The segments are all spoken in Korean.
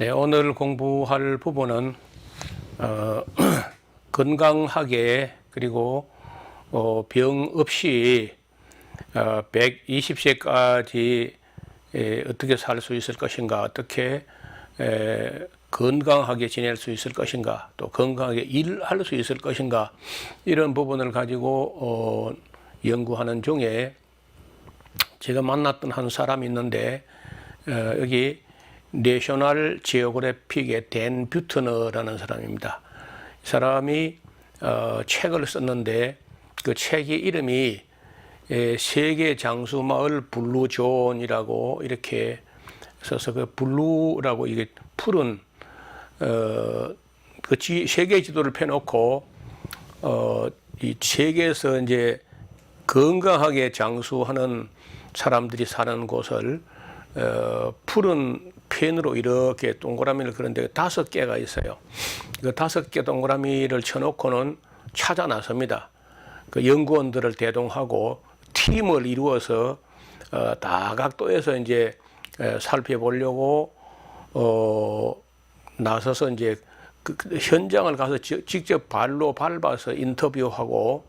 네, 오늘 공부할 부분은 건강하게 그리고 병 없이 120세까지 어떻게 살 수 있을 것인가, 어떻게 건강하게 지낼 수 있을 것인가, 또 건강하게 일할 수 있을 것인가, 이런 부분을 가지고 연구하는 중에 제가 만났던 한 사람이 있는데 여기 내셔널 지오그래픽의 댄 뷰트너라는 사람입니다. 이 사람이 책을 썼는데 그 책의 이름이 세계 장수 마을 블루존이라고 이렇게 써서 그 블루라고 이게 푸른 그 세계 지도를 펴놓고 이 세계에서 이제 건강하게 장수하는 사람들이 사는 곳을 푸른 펜으로 이렇게 동그라미를 그런데 5개가 있어요. 그 5개 동그라미를 쳐놓고는 찾아 나섭니다. 그 연구원들을 대동하고 팀을 이루어서 다각도에서 이제 살펴보려고 나서서 이제 그 현장을 가서 직접 발로 밟아서 인터뷰하고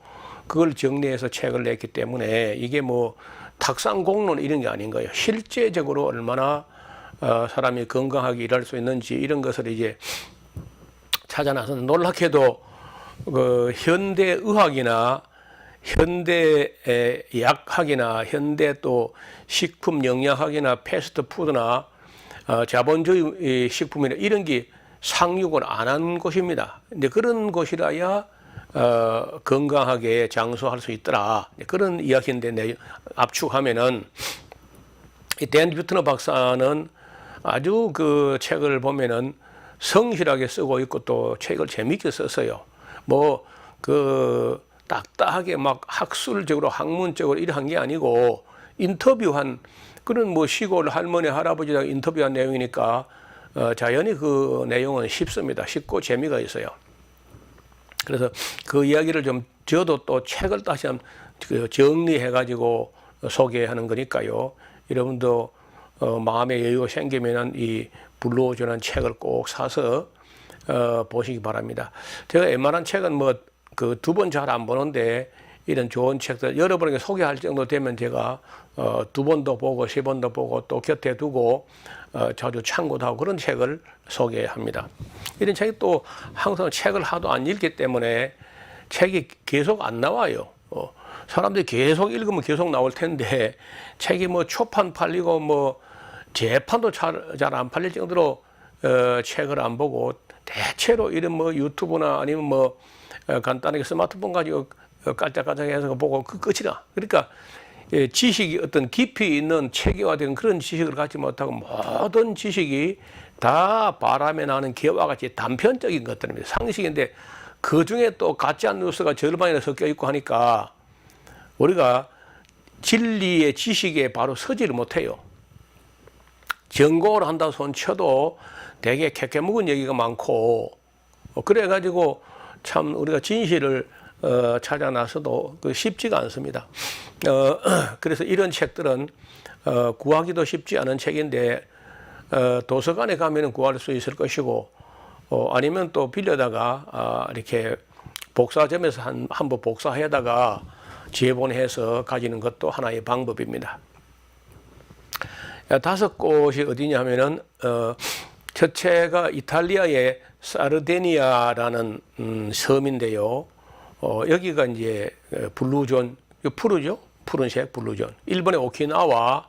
그걸 정리해서 책을 냈기 때문에 이게 뭐 탁상공론 이런 게 아닌 거예요. 실제적으로 얼마나 사람이 건강하게 일할 수 있는지 이런 것을 이제 찾아나서 놀랍게도 그 현대 의학이나 현대 약학이나 현대 또 식품 영양학이나 패스트푸드나 자본주의 식품이나 이런 게 상륙을 안 한 곳입니다. 근데 그런 곳이라야 건강하게 장수할 수 있더라. 그런 이야기인데 압축하면은 이 댄 뷰트너 박사는 아주 그 책을 보면은 성실하게 쓰고 있고 또 책을 재밌게 썼어요. 뭐 그 딱딱하게 막 학술적으로 학문적으로 이런 게 아니고 인터뷰한 그런 뭐 시골 할머니 할아버지랑 인터뷰한 내용이니까 자연히 그 내용은 쉽습니다. 쉽고 재미가 있어요. 그래서 그 이야기를 좀 저도 또 책을 다시 한번 정리해 가지고 소개하는 거니까요. 여러분도 마음의 여유가 생기면은 이 블루오존한 책을 꼭 사서 보시기 바랍니다. 제가 웬만한 책은 뭐 그 2번 잘 안 보는데 이런 좋은 책들 여러분에게 소개할 정도 되면 제가 2번도 보고 3번도 보고 또 곁에 두고 자주 참고도 하고 그런 책을 소개합니다. 이런 책이 또 항상 책을 하도 안 읽기 때문에 책이 계속 안 나와요. 사람들이 계속 읽으면 계속 나올 텐데 책이 뭐 초판 팔리고 뭐 재판도 잘 안 팔릴 정도로 책을 안 보고 대체로 이런 뭐 유튜브나 아니면 뭐 간단하게 스마트폰 가지고 깔짝깔짝 해서 보고 그 끝이다. 그러니까 지식이 어떤 깊이 있는 체계화된 그런 지식을 갖지 못하고 모든 지식이 다 바람에 나는 개와 같이 단편적인 것들입니다. 상식인데 그 중에 또 가짜 뉴스가 절반이나 섞여 있고 하니까 우리가 진리의 지식에 바로 서지를 못해요. 전공을 한다 손 쳐도 되게 캐캐묵은 얘기가 많고 그래가지고 참 우리가 진실을 찾아 나서도 쉽지가 않습니다. 그래서 이런 책들은 구하기도 쉽지 않은 책인데 도서관에 가면 구할 수 있을 것이고 아니면 또 빌려다가 이렇게 복사점에서 한번 복사해다가 재본해서 가지는 것도 하나의 방법입니다. 5곳이 어디냐면은 첫째가 이탈리아의 사르데니아라는 섬인데요. 여기가 이제 블루존, 푸르죠? 푸른색 블루존. 일본의 오키나와,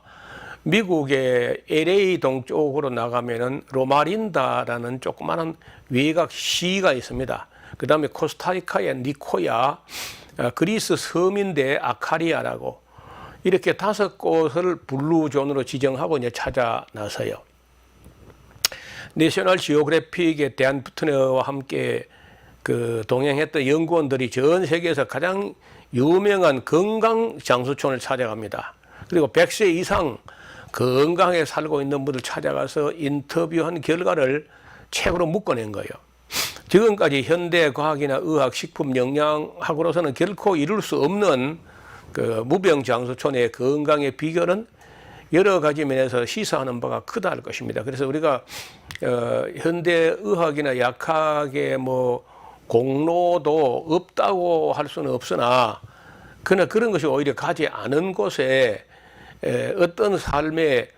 미국의 LA 동쪽으로 나가면은 로마린다라는 조그마한 외곽 시가 있습니다. 그 다음에 코스타리카의 니코야, 그리스 섬인데 아카리아라고 이렇게 5곳을 블루존으로 지정하고 이제 찾아 나서요. 내셔널 지오그래픽의 댄 뷰트너와 함께 그 동행했던 연구원들이 전 세계에서 가장 유명한 건강 장수촌을 찾아갑니다. 그리고 100세 이상 건강하게 살고 있는 분들 찾아가서 인터뷰한 결과를 책으로 묶어낸 거예요. 지금까지 현대 과학이나 의학, 식품, 영양학으로서는 결코 이룰 수 없는 그 무병장수촌의 건강의 비결은 여러 가지 면에서 시사하는 바가 크다 할 것입니다. 그래서 우리가 현대 의학이나 약학의 뭐 공로도 없다고 할 수는 없으나 그러나 그런 것이 오히려 가지 않은 곳에 어떤 삶의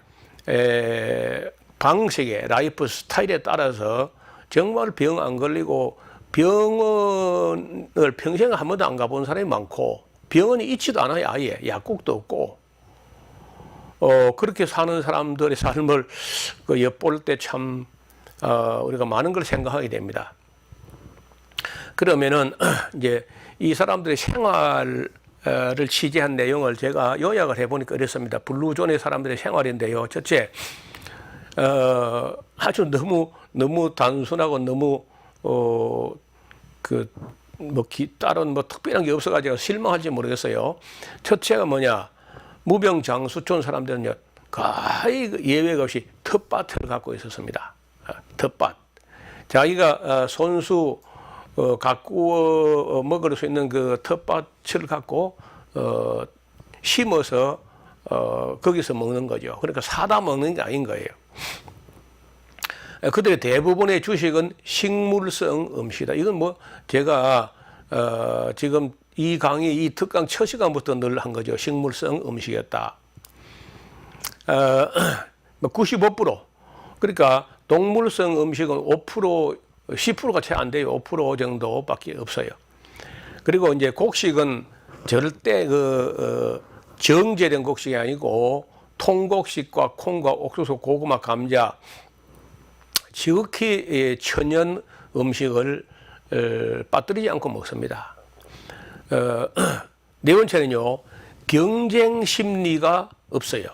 방식에 라이프 스타일에 따라서 정말 병 안 걸리고 병원을 평생 한 번도 안 가본 사람이 많고 병원이 있지도 않아요. 아예 약국도 없고 그렇게 사는 사람들의 삶을 엿볼 때 참 우리가 많은 걸 생각하게 됩니다. 그러면은 이제 이 사람들의 생활을 취재한 내용을 제가 요약을 해보니까 이렇습니다. 블루존의 사람들의 생활인데요. 첫째, 아주 너무 단순하고 너무 다른 뭐 특별한 게 없어가지고 실망할지 모르겠어요. 첫째가 뭐냐? 무병장수촌 사람들은요, 거의 예외가 없이 텃밭을 갖고 있었습니다. 텃밭. 자기가 손수 가꾸어 먹을 수 있는 그 텃밭을 갖고 심어서 거기서 먹는 거죠. 그러니까 사다 먹는 게 아닌 거예요. 그들의 대부분의 주식은 식물성 음식이다. 이건 뭐 제가 지금 이 강의 이 특강 첫 시간부터 늘 한 거죠. 식물성 음식이었다. 95%. 그러니까 동물성 음식은 5%, 10%가 채 안 돼요. 5% 정도밖에 없어요. 그리고 이제 곡식은 절대 정제된 곡식이 아니고 통곡식과 콩과 옥수수, 고구마, 감자, 지극히 천연 음식을 빠뜨리지 않고 먹습니다. 네 번째는요, 경쟁 심리가 없어요.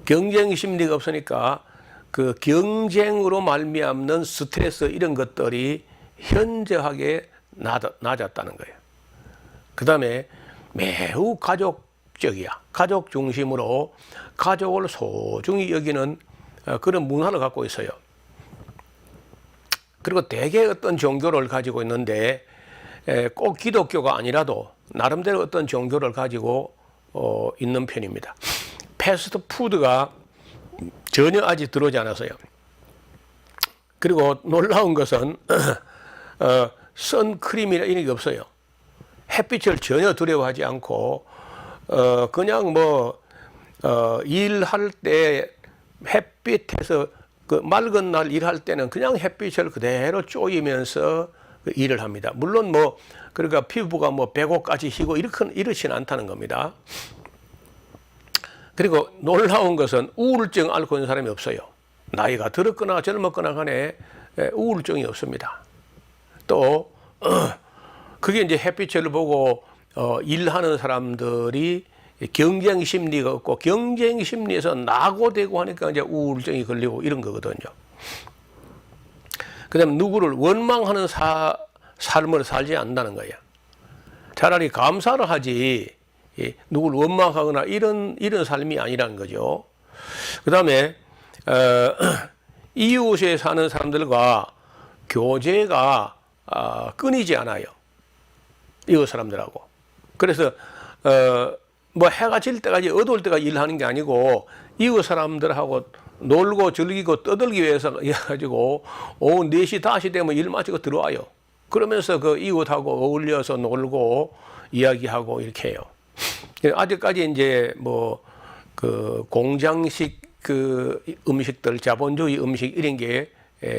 경쟁 심리가 없으니까 그 경쟁으로 말미암는 스트레스 이런 것들이 현저하게 낮았다는 거예요. 그 다음에 매우 가족적이야. 가족 중심으로 가족을 소중히 여기는 그런 문화를 갖고 있어요. 그리고 대개 어떤 종교를 가지고 있는데 꼭 기독교가 아니라도 나름대로 어떤 종교를 가지고 있는 편입니다. 패스트푸드가 전혀 아직 들어오지 않았어요. 그리고 놀라운 것은 선크림이나 이런 게 없어요. 햇빛을 전혀 두려워하지 않고 그냥 뭐 일할 때 햇빛에서 그 맑은 날 일할 때는 그냥 햇빛을 그대로 쪼이면서 일을 합니다. 물론 뭐 그러니까 피부가 뭐 배고까지 희고 이렇지는 않다는 겁니다. 그리고 놀라운 것은 우울증 앓고 있는 사람이 없어요. 나이가 들었거나 젊었거나 간에 우울증이 없습니다. 또 그게 이제 햇빛을 보고 일하는 사람들이 경쟁 심리가 없고 경쟁 심리에서 낙오되고 하니까 이제 우울증이 걸리고 이런 거거든요. 그다음에 누구를 원망하는 삶을 살지 않는다는 거예요. 차라리 감사를 하지 누구를 원망하거나 이런 삶이 아니라는 거죠. 그다음에 이웃에 사는 사람들과 교제가 끊이지 않아요. 이웃 사람들하고. 그래서 뭐 해가 질 때까지 어두울 때까지 일하는 게 아니고 이웃 사람들하고 놀고 즐기고 떠들기 위해서 해가지고 오후 4시, 5시 되면 일 마치고 들어와요. 그러면서 그 이웃하고 어울려서 놀고 이야기하고 이렇게 해요. 아직까지 이제 뭐 그 공장식 그 음식들, 자본주의 음식 이런 게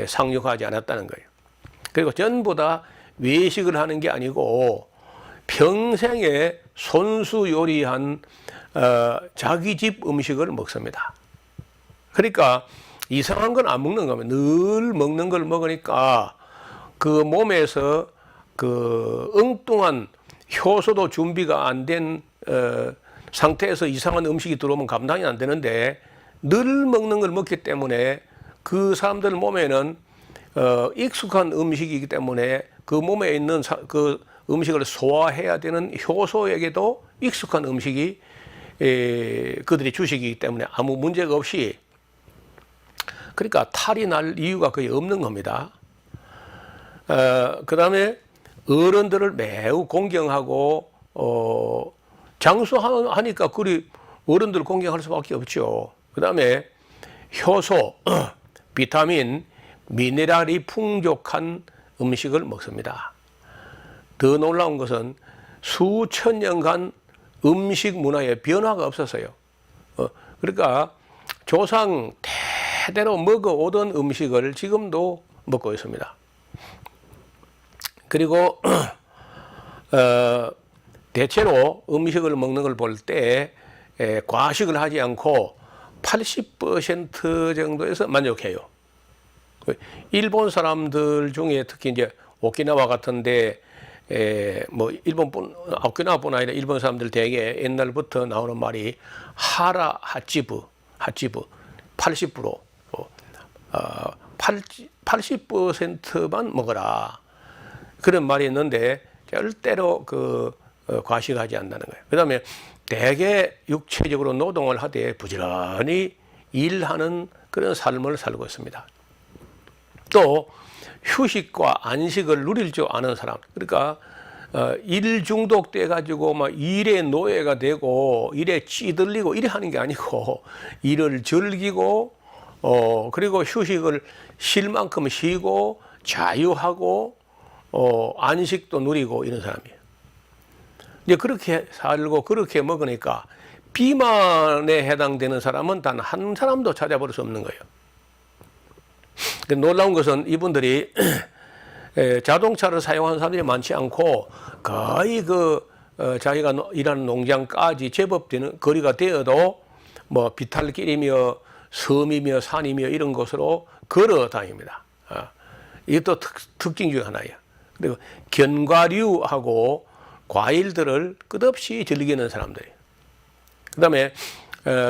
상륙하지 않았다는 거예요. 그리고 전부 다 외식을 하는 게 아니고 평생에 손수 요리한 자기 집 음식을 먹습니다. 그러니까 이상한 건 안 먹는 겁니다. 늘 먹는 걸 먹으니까 그 몸에서 그 엉뚱한 효소도 준비가 안 된 상태에서 이상한 음식이 들어오면 감당이 안 되는데 늘 먹는 걸 먹기 때문에 그 사람들 몸에는 익숙한 음식이기 때문에 그 몸에 있는 그 음식을 소화해야 되는 효소에게도 익숙한 음식이 그들이 주식이기 때문에 아무 문제가 없이 그러니까 탈이 날 이유가 거의 없는 겁니다. 그 다음에 어른들을 매우 공경하고 장수하니까 그리 어른들 공경할 수밖에 없죠. 그 다음에 효소, 비타민, 미네랄이 풍족한 음식을 먹습니다. 더 놀라운 것은 수천 년간 음식 문화에 변화가 없었어요. 그러니까 조상 대대로 먹어오던 음식을 지금도 먹고 있습니다. 그리고 대체로 음식을 먹는 걸 볼 때 과식을 하지 않고 80% 정도에서 만족해요. 일본 사람들 중에 특히 이제 오키나와 같은데 뭐 오키나와뿐 아니라 일본 사람들 대개 옛날부터 나오는 말이 하라 하찌부 80% 80%만 먹어라 그런 말이 있는데 절대로 과식하지 않는다는 거예요. 그다음에 대개 육체적으로 노동을 하되 부지런히 일하는 그런 삶을 살고 있습니다. 또 휴식과 안식을 누릴 줄 아는 사람, 그러니까 일 중독돼 가지고 막 일의 노예가 되고 일에 찌들리고 이래 하는 게 아니고 일을 즐기고 그리고 휴식을 쉴 만큼 쉬고 자유하고 안식도 누리고 이런 사람이에요. 이제 그렇게 살고 그렇게 먹으니까 비만에 해당되는 사람은 단 한 사람도 찾아볼 수 없는 거예요. 놀라운 것은 이분들이 자동차를 사용하는 사람들이 많지 않고 거의 자기가 일하는 농장까지 제법 되는 거리가 되어도 뭐 비탈길이며 섬이며 산이며 이런 곳으로 걸어 다닙니다. 이것도 특징 중에 하나예요. 그리고 견과류하고 과일들을 끝없이 즐기는 사람들이에요. 그 다음에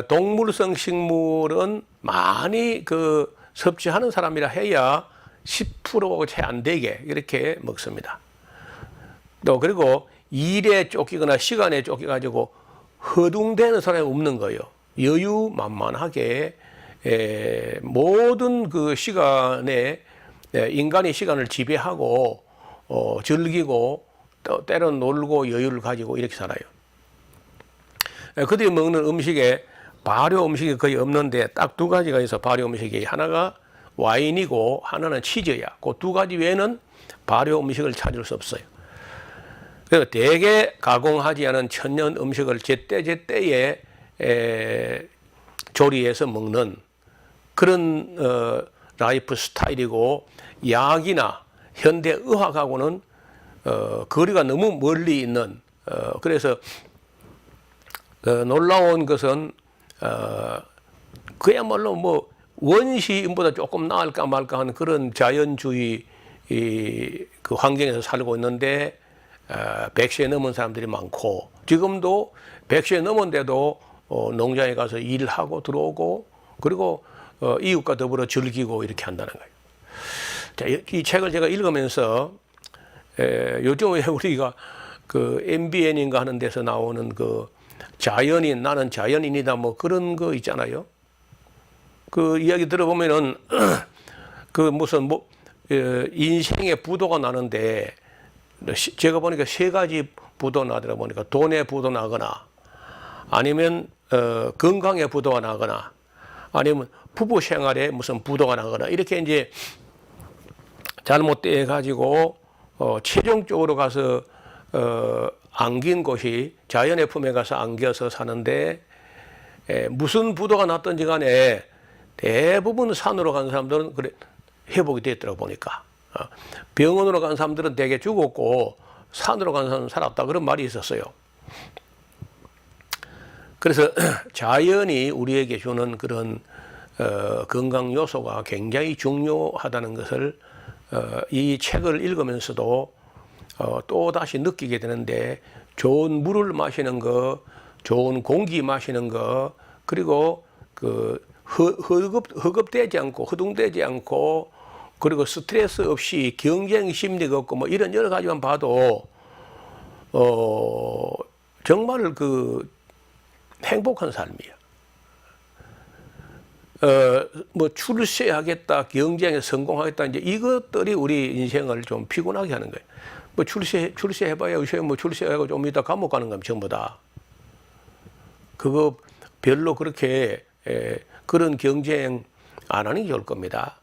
동물성 식물은 많이 섭취하는 사람이라 해야 10% 채 안 되게 이렇게 먹습니다. 또 그리고 일에 쫓기거나 시간에 쫓겨가지고 허둥대는 사람이 없는 거예요. 여유만만하게 모든 그 시간에 인간이 시간을 지배하고 즐기고 또 때론 놀고 여유를 가지고 이렇게 살아요. 그들이 먹는 음식에 발효 음식이 거의 없는데 딱 두 가지가 있어. 발효 음식이 하나가 와인이고 하나는 치즈야. 그 두 가지 외에는 발효 음식을 찾을 수 없어요. 그래서 대개 가공하지 않은 천연 음식을 제때제때에 조리해서 먹는 그런 라이프 스타일이고 약이나 현대 의학하고는 거리가 너무 멀리 있는 그래서 놀라운 것은 그야말로 뭐 원시인보다 조금 나을까 말까 하는 그런 자연주의 그 환경에서 살고 있는데 100세 넘은 사람들이 많고 지금도 100세 넘은데도 농장에 가서 일하고 들어오고 그리고 이웃과 더불어 즐기고 이렇게 한다는 거예요. 자, 이 책을 제가 읽으면서 요즘에 우리가 MBN인가 하는 데서 나오는 자연인, 나는 자연인이다 뭐 그런 거 있잖아요. 그 이야기 들어보면은 무슨 인생의 부도가 나는데 제가 보니까 세 가지 부도 나더라 보니까 돈의 부도 나거나 아니면 건강의 부도가 나거나 아니면 부부 생활에 무슨 부도가 나거나 이렇게 이제 잘못돼 가지고 최종적으로 가서 안긴 곳이 자연의 품에 가서 안겨서 사는데 무슨 부도가 났든지 간에 대부분 산으로 간 사람들은 그래 회복이 됐더라고 보니까 병원으로 간 사람들은 대개 죽었고 산으로 간 사람은 살았다 그런 말이 있었어요. 그래서 자연이 우리에게 주는 그런 건강 요소가 굉장히 중요하다는 것을 이 책을 읽으면서도 또 다시 느끼게 되는데 좋은 물을 마시는 거, 좋은 공기 마시는 거, 그리고 허겁되지 않고 허둥대지 않고 그리고 스트레스 없이 경쟁 심리가 없고 뭐 이런 여러 가지만 봐도 정말 행복한 삶이야. 뭐 출세하겠다, 경쟁에 성공하겠다 이제 이것들이 우리 인생을 좀 피곤하게 하는 거예요. 뭐 출세해봐야 요새 뭐 출세하고 좀 이따 감옥 가는 겁니다. 전부 다. 그거 별로 그렇게 그런 경쟁 안 하는 게 좋을 겁니다.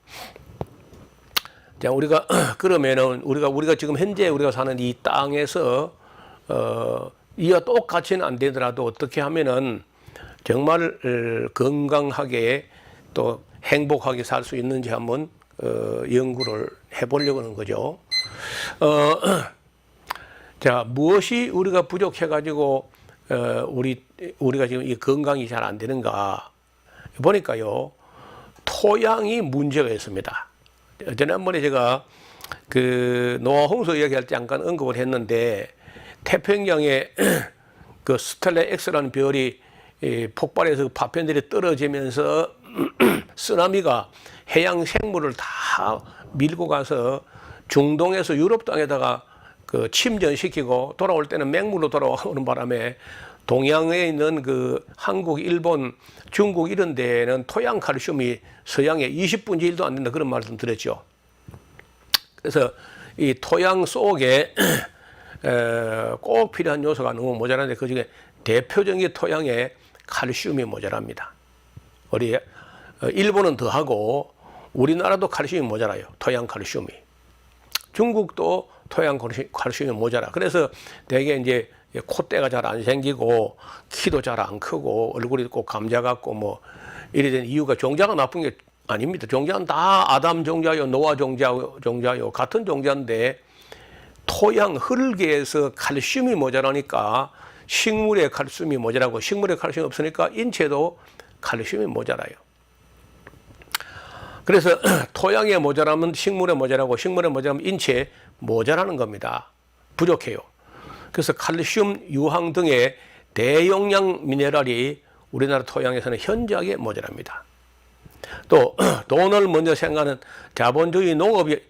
자, 우리가 그러면은 우리가 지금 현재 우리가 사는 이 땅에서 이와 똑같이는 안 되더라도 어떻게 하면은 정말 건강하게 또 행복하게 살 수 있는지 한번 연구를 해보려고 하는 거죠. 자, 무엇이 우리가 부족해가지고 우리가 지금 이 건강이 잘 안 되는가 보니까요, 토양이 문제가 있습니다. 지난번에 제가 그 노아 홍수 이야기할 때 잠깐 언급을 했는데, 태평양에 그 스텔라 X라는 별이 폭발해서 파편들이 떨어지면서 쓰나미가 해양 생물을 다 밀고 가서 중동에서 유럽 땅에다가 그 침전시키고 돌아올 때는 맹물로 돌아오는 바람에 동양에 있는 그 한국, 일본, 중국 이런 데는 토양 칼슘이 서양에 20분의 1도 안 된다, 그런 말씀 드렸죠. 그래서 이 토양 속에 꼭 필요한 요소가 너무 모자란데 그중에 대표적인 토양에 칼슘이 모자랍니다. 우리 일본은 더하고 우리나라도 칼슘이 모자라요. 토양 칼슘이. 중국도 토양 칼슘이 모자라. 그래서 대개 이제 콧대가 잘 안 생기고 키도 잘 안 크고 얼굴이 꼭 감자 같고 뭐 이래 된 이유가 종자가 나쁜 게 아닙니다. 종자는 다 아담 종자요, 노아 종자요, 같은 종자인데 토양 흙에서 칼슘이 모자라니까 식물에 칼슘이 모자라고, 식물에 칼슘이 없으니까 인체도 칼슘이 모자라요. 그래서 토양에 모자라면 식물에 모자라고, 식물에 모자라면 인체에 모자라는 겁니다. 부족해요. 그래서 칼슘, 유황 등의 대용량 미네랄이 우리나라 토양에서는 현저하게 모자랍니다. 또 돈을 먼저 생각하는 자본주의 농업이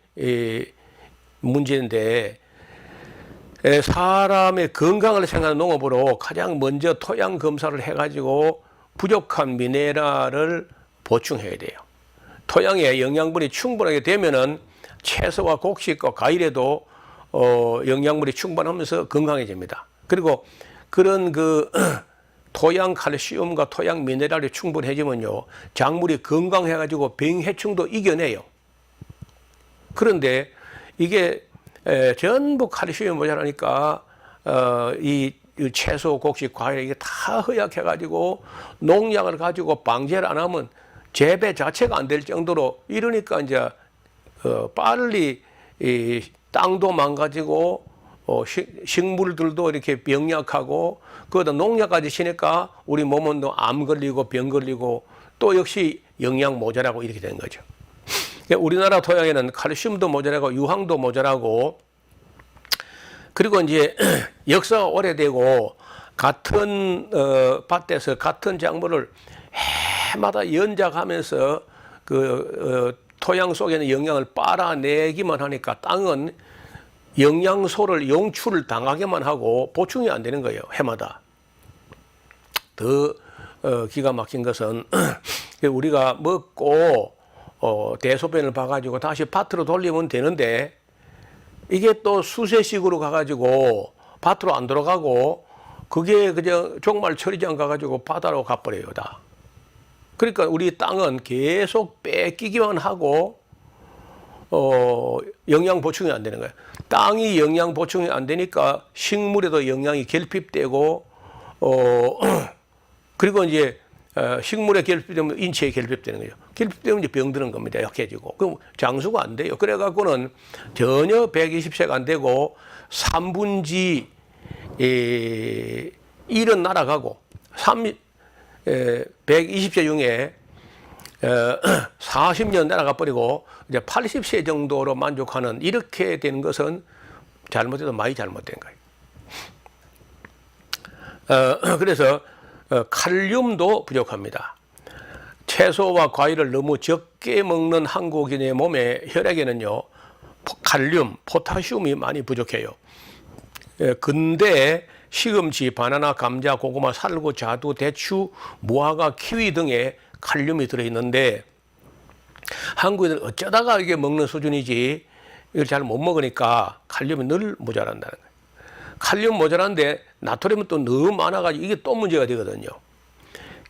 문제인데, 사람의 건강을 생각하는 농업으로 가장 먼저 토양 검사를 해가지고 부족한 미네랄을 보충해야 돼요. 토양에 영양분이 충분하게 되면은 채소와 곡식과 과일에도 영양분이 충분하면서 건강해집니다. 그리고 그런 그 토양 칼슘과 토양 미네랄이 충분해지면요, 작물이 건강해가지고 병해충도 이겨내요. 그런데 이게 전부 칼슘이 모자라니까 이 채소, 곡식, 과일 이게 다 허약해가지고 농약을 가지고 방제를 안 하면 재배 자체가 안 될 정도로, 이러니까 이제 빨리 이 땅도 망가지고 식물들도 이렇게 병약하고, 거기다 농약까지 치니까 우리 몸은 또 암 걸리고 병 걸리고 또 역시 영양 모자라고 이렇게 된 거죠. 우리나라 토양에는 칼슘도 모자라고 유황도 모자라고, 그리고 이제 역사가 오래되고 같은 밭에서 같은 작물을 해마다 연작하면서 토양 속에는 영양을 빨아내기만 하니까 땅은 영양소를 용출을 당하게만 하고 보충이 안 되는 거예요, 해마다. 더 기가 막힌 것은 우리가 먹고 대소변을 봐가지고 다시 밭으로 돌리면 되는데, 이게 또 수세식으로 가가지고 밭으로 안 들어가고 그게 그냥 종말 처리장 가가지고 바다로 가버려요, 다. 그러니까 우리 땅은 계속 뺏기기만 하고 영양 보충이 안 되는 거예요. 땅이 영양 보충이 안 되니까 식물에도 영양이 결핍되고 그리고 이제 식물에 결핍되면 인체에 결핍되는 거죠. 결핍되면 이제 병드는 겁니다. 약해지고. 그럼 장수가 안 돼요. 그래갖고는 전혀 120세가 안 되고 3분지 1은 날아가고 120세 중에 40년 날아가 버리고 이제 80세 정도로 만족하는, 이렇게 되는 것은 잘못해도 많이 잘못된 거예요. 그래서 칼륨도 부족합니다. 채소와 과일을 너무 적게 먹는 한국인의 몸에, 혈액에는요, 칼륨, 포타슘이 많이 부족해요. 근데 시금치, 바나나, 감자, 고구마, 살구, 자두, 대추, 무화과, 키위 등에 칼륨이 들어있는데 한국인은 어쩌다가 이게 먹는 수준이지 이걸 잘 못 먹으니까 칼륨이 늘 모자란다는 거예요. 칼륨 모자란데 나트륨은 또 너무 많아가지고 이게 또 문제가 되거든요.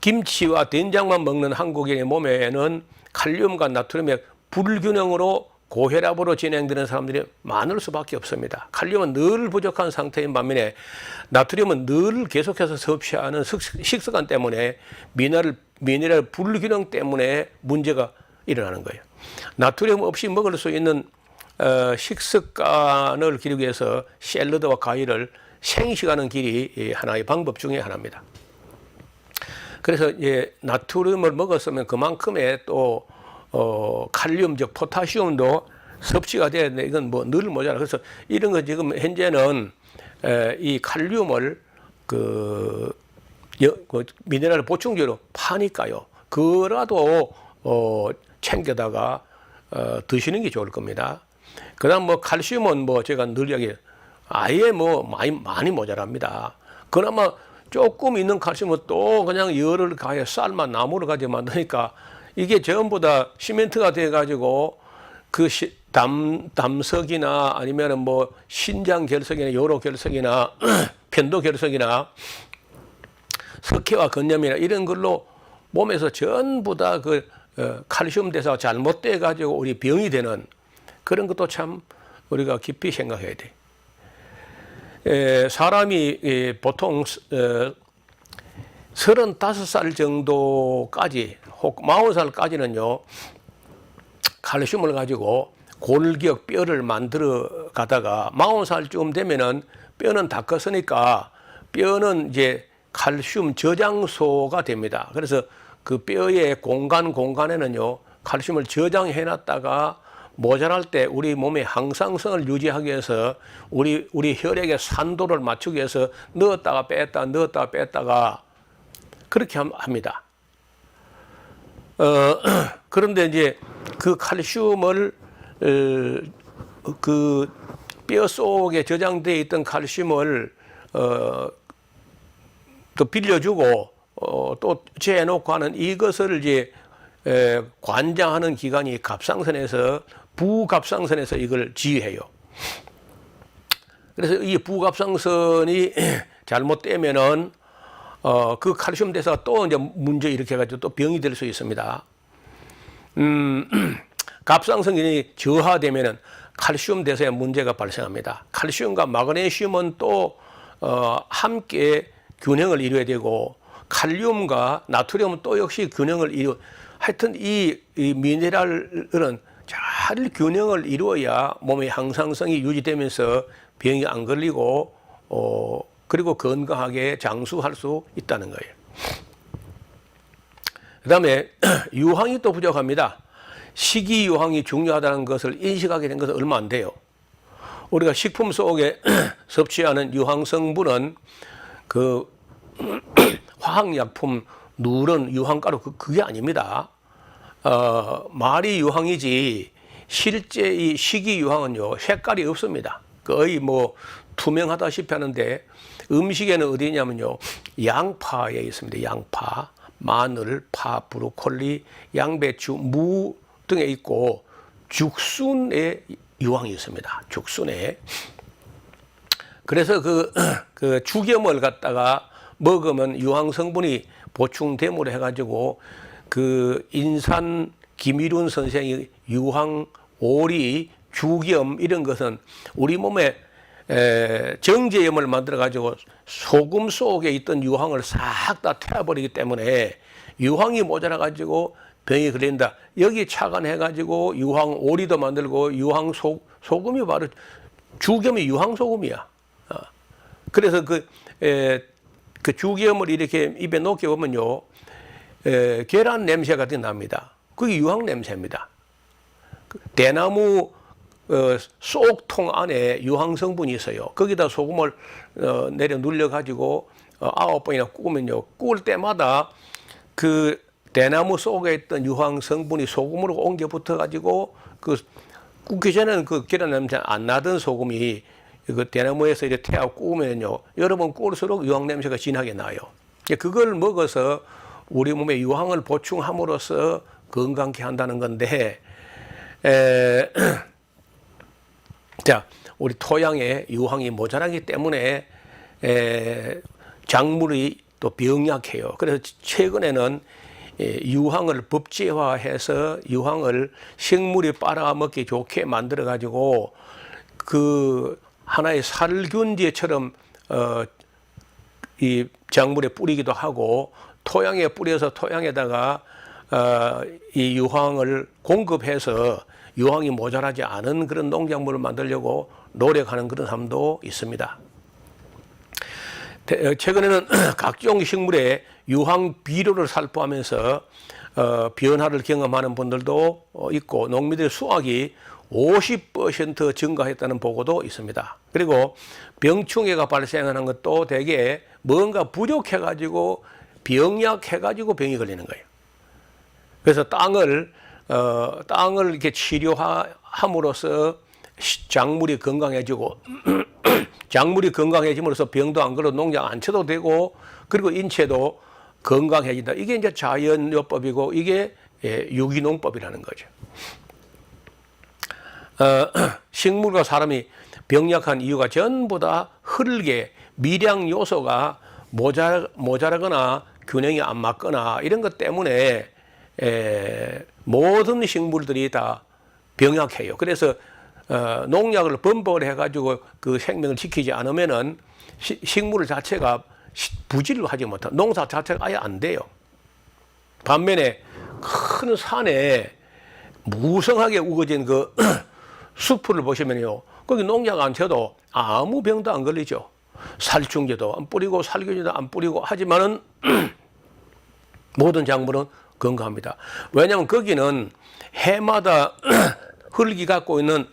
김치와 된장만 먹는 한국인의 몸에는 칼륨과 나트륨의 불균형으로 고혈압으로 진행되는 사람들이 많을 수밖에 없습니다. 칼륨은 늘 부족한 상태인 반면에 나트륨은 늘 계속해서 섭취하는 식습관 때문에 미네랄 불균형 때문에 문제가 일어나는 거예요. 나트륨 없이 먹을 수 있는 식습관을 기르기 위해서 샐러드와 과일을 생식하는 길이 하나의 방법 중에 하나입니다. 그래서 나트륨을 먹었으면 그만큼의 또 칼륨 즉 포타시움도 섭취가 돼야 되는데 이건 뭐 늘 모자라. 그래서 이런 거 지금 현재는 이 칼륨을 그 미네랄 보충제로 파니까요. 그라도 챙겨다가 드시는 게 좋을 겁니다. 그다음 뭐 칼슘은 뭐 제가 늘 이야기 아예 뭐 많이 모자랍니다. 그나마 조금 있는 칼슘은 또 그냥 열을 가해 쌀만 나무를 가지고 만드니까 이게 전부 다 시멘트가 돼 가지고 그 담석이나 아니면은 뭐 신장 결석이나 요로 결석이나 편도 결석이나 석회와 건염이나 이런 걸로 몸에서 전부 다 그 칼슘 대사가 잘못돼 가지고 우리 병이 되는 그런 것도 참 우리가 깊이 생각해야 돼. 사람이 보통 35살 정도까지 혹 40살까지는요 칼슘을 가지고 골격 뼈를 만들어 가다가 40살쯤 되면은 뼈는 다 컸으니까 뼈는 이제 칼슘 저장소가 됩니다. 그래서 그 뼈의 공간에는요 칼슘을 저장해 놨다가 모자랄 때 우리 몸의 항상성을 유지하기 위해서 우리 혈액의 산도를 맞추기 위해서 넣었다가 뺐다가 그렇게 합니다. 그런데 이제 그 칼슘을 그 뼈 속에 저장되어 있던 칼슘을 또 빌려주고 또 재놓고 하는 이것을 이제 관장하는 기관이 갑상선에서 부갑상선에서 이걸 지휘해요. 그래서 이 부갑상선이 잘못되면은 그 칼슘 대사가 또 이제 문제 일으켜 가지고 또 병이 될 수 있습니다. 갑상선이 저하되면은 칼슘 대사에 문제가 발생합니다. 칼슘과 마그네슘은 또 함께 균형을 이루어야 되고 칼륨과 나트륨은 또 역시 균형을 하여튼 이 미네랄은 잘 균형을 이루어야 몸의 항상성이 유지되면서 병이 안 걸리고 그리고 건강하게 장수할 수 있다는 거예요. 그 다음에 유황이 또 부족합니다. 식이유황이 중요하다는 것을 인식하게 된 것은 얼마 안 돼요. 우리가 식품 속에 섭취하는 유황 성분은 그 화학약품 누런 유황가루 그게 아닙니다. 말이 유황이지 실제 이 식이유황은요 색깔이 없습니다. 거의 뭐 투명하다시피 하는데 음식에는 어디냐면요 양파에 있습니다. 양파, 마늘, 파, 브로콜리, 양배추, 무 등에 있고 죽순에 유황이 있습니다. 죽순에. 그래서 그 죽염을 갖다가 먹으면 유황 성분이 보충됨으로 해가지고 그 인산 김일훈 선생이 유황, 오리, 죽염 이런 것은 우리 몸에 정제염을 만들어 가지고 소금 속에 있던 유황을 싹 다 태워버리기 때문에 유황이 모자라 가지고 병이 걸린다. 여기 착안해 가지고 유황 오리도 만들고 유황 소금이 바로 죽염이 유황 소금이야. 그래서 그 죽염을 이렇게 입에 녹여 보면요 계란 냄새 같은 게 납니다. 그게 유황 냄새입니다. 대나무 쏙통 안에 유황 성분이 있어요. 거기다 소금을 내려 눌려 가지고 9번이나 구우면요 구울 때마다 그 대나무 속에 있던 유황 성분이 소금으로 옮겨 붙어 가지고 그 굽기 전에는 그 계란 냄새 안 나던 소금이 그 대나무에서 이렇게 태워 구우면요 여러 번 구울수록 유황 냄새가 진하게 나요. 그걸 먹어서 우리 몸에 유황을 보충함으로써 건강케 한다는 건데 자, 우리 토양에 유황이 모자라기 때문에 작물이 또 병약해요. 그래서 최근에는 유황을 법제화해서 유황을 식물이 빨아먹기 좋게 만들어 가지고 그 하나의 살균제처럼 이 작물에 뿌리기도 하고 토양에 뿌려서 토양에다가 이 유황을 공급해서 유황이 모자라지 않은 그런 농작물을 만들려고 노력하는 그런 사람도 있습니다. 최근에는 각종 식물의 유황 비료를 살포하면서 변화를 경험하는 분들도 있고 농민들의 수확이 50% 증가했다는 보고도 있습니다. 그리고 병충해가 발생하는 것도 대개 뭔가 부족해가지고 병약해가지고 병이 걸리는 거예요. 그래서 땅을 이렇게 치료함으로써 작물이 건강해지고 작물이 건강해짐으로써 병도 안 걸려 농약 안 쳐도 되고 그리고 인체도 건강해진다. 이게 이제 자연요법이고 이게 유기농법이라는 거죠. 식물과 사람이 병약한 이유가 전부 다 흙에 미량 요소가 모자라거나 균형이 안 맞거나 이런 것 때문에 모든 식물들이 다 병약해요. 그래서 농약을 범벅을 해가지고 그 생명을 지키지 않으면은 식물 자체가 부지를 하지 못한 농사 자체가 아예 안 돼요. 반면에 큰 산에 무성하게 우거진 그 숲을 보시면요, 거기 농약 안 쳐도 아무 병도 안 걸리죠. 살충제도 안 뿌리고 살균제도 안 뿌리고 하지만은 모든 작물은 건강합니다. 왜냐하면 거기는 해마다 흙이 갖고 있는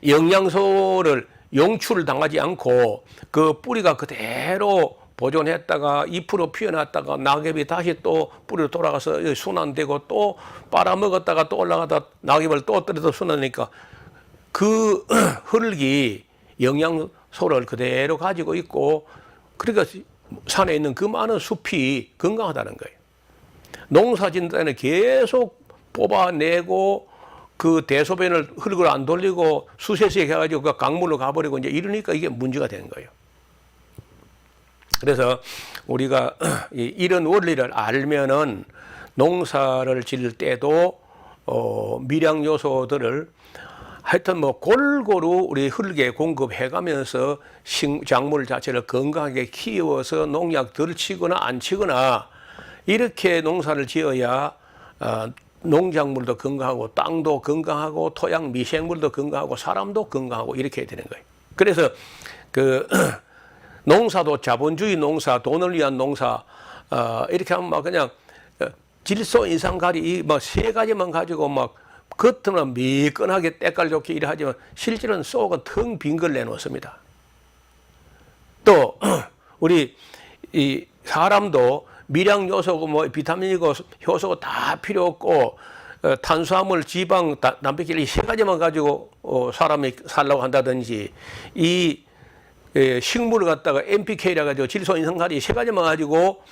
영양소를 용출을 당하지 않고 그 뿌리가 그대로 보존했다가 잎으로 피어났다가 낙엽이 다시 또 뿌리로 돌아가서 순환되고 또 빨아먹었다가 또 올라가다 낙엽을 또 떨어져 순환하니까 그 흙이 영양소를 그대로 가지고 있고 그러니까 산에 있는 그 많은 숲이 건강하다는 거예요. 농사 짓는 데는 계속 뽑아내고 그 대소변을 흙을 안 돌리고 수세식 해가지고 그 강물로 가버리고 이제 이러니까 이게 문제가 되는 거예요. 그래서 우리가 이런 원리를 알면은 농사를 지을 때도 미량 요소들을 하여튼 뭐 골고루 우리 흙에 공급해가면서 작물 자체를 건강하게 키워서 농약 덜 치거나 안 치거나 이렇게 농사를 지어야 농작물도 건강하고 땅도 건강하고 토양 미생물도 건강하고 사람도 건강하고 이렇게 되는 거예요. 그래서 그 농사도 자본주의 농사, 돈을 위한 농사 이렇게 하면 막 그냥 질소 인상가리 이 막 세 가지만 가지고 막 겉으로는 미끈하게 때깔 좋게 일을 하지만 실제로는 속은 텅 빈 걸 내놓습니다. 또 우리 이 사람도 미량 요소고 뭐 비타민이고 효소가 다 필요 없고 탄수화물, 지방, 단백질 이 세 가지만 가지고 사람이 살라고 한다든지 이 식물을 갖다가 NPK라 가지고 질소 인상가리 세 가지만 가지고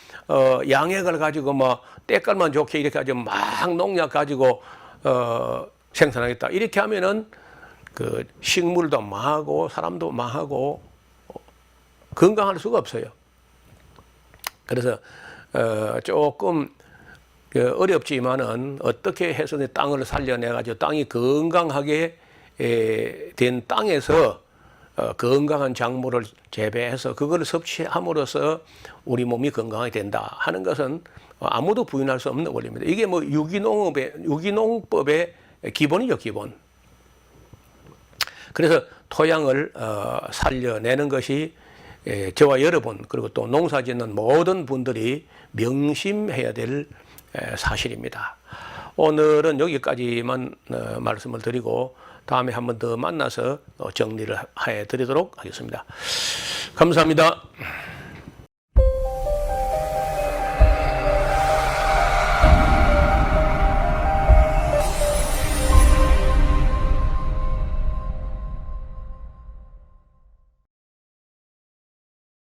양액을 가지고 막 때깔만 좋게 이렇게 가지고 막 농약 가지고 생산하겠다 이렇게 하면은 그 식물도 망하고 사람도 망하고 건강할 수가 없어요. 그래서 조금 어렵지만은 어떻게 해서 땅을 살려내 가지고 땅이 건강하게 된 땅에서 건강한 작물을 재배해서 그걸 섭취함으로써 우리 몸이 건강하게 된다 하는 것은 아무도 부인할 수 없는 원리입니다. 이게 뭐 유기농법의 기본이죠, 기본. 그래서 토양을 살려내는 것이 저와 여러분 그리고 또 농사 짓는 모든 분들이 명심해야 될 사실입니다. 오늘은 여기까지만 말씀을 드리고 다음에 한 번 더 만나서 정리를 해 드리도록 하겠습니다. 감사합니다.